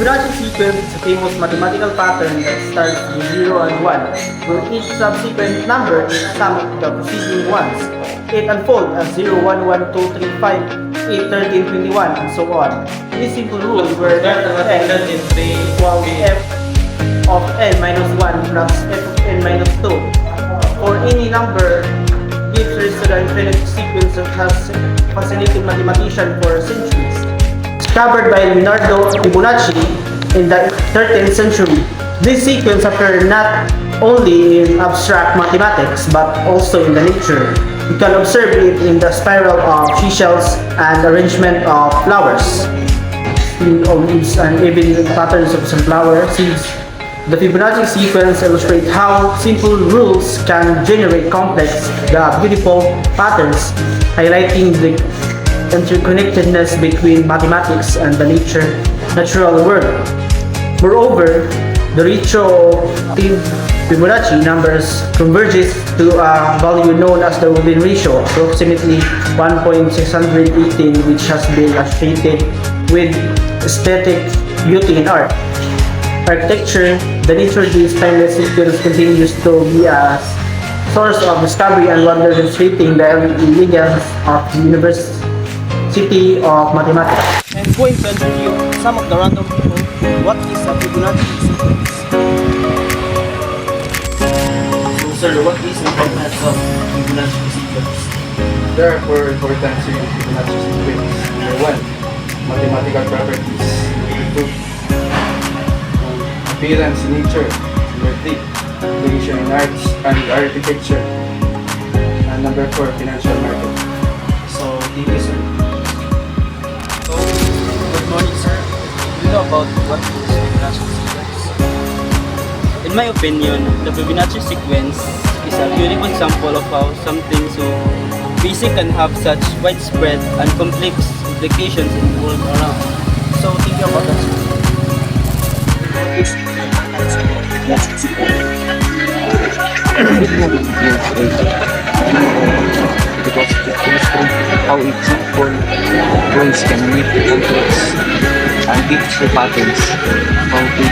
Fibonacci sequence is a famous mathematical pattern that starts with 0 and 1, where each subsequent number is sum of the preceding ones. It unfolds as 0, 1, 1, 2, 3, 5, 8, 13, 21, and so on. This simple rule where f of n equals f of n minus 1 plus f of n minus 2 for any number gives rise to the infinite sequence that has fascinated mathematicians for centuries. Discovered by Leonardo Fibonacci in the 13th century, this sequence occurs not only in abstract mathematics but also in the nature. You can observe it in the spiral of seashells and arrangement of flowers, in leaves, and even in patterns of sunflower seeds. The Fibonacci sequence illustrates how simple rules can generate complex, beautiful patterns, highlighting the interconnectedness between mathematics and the natural world. Moreover, the ratio of Fibonacci numbers converges to a value known as the Woodin ratio, approximately 1.618, which has been associated with aesthetic beauty in art. Architecture, the nature of this timeless sequence continues to be a source of discovery and wonder, demonstrating the elegance of the University of Mathematics. I'm going to interview some of the random people. What is a Fibonacci sequence? So, sir, what is the importance of Fibonacci sequence? There are four important Fibonacci sequence. Number 1, mathematical properties. Number 2, appearance in nature. Number 3, application in arts and architecture. And number 4, financial market. So, thank you, sir. So, good morning, sir. Do you know about what is Fibonacci sequence? In my opinion, the Fibonacci sequence is a beautiful example of how something so basic can have such widespread and complex implications in the world around. So, think about that, sir. Because it illustrates how each simple rules can meet complex and deep patterns, how to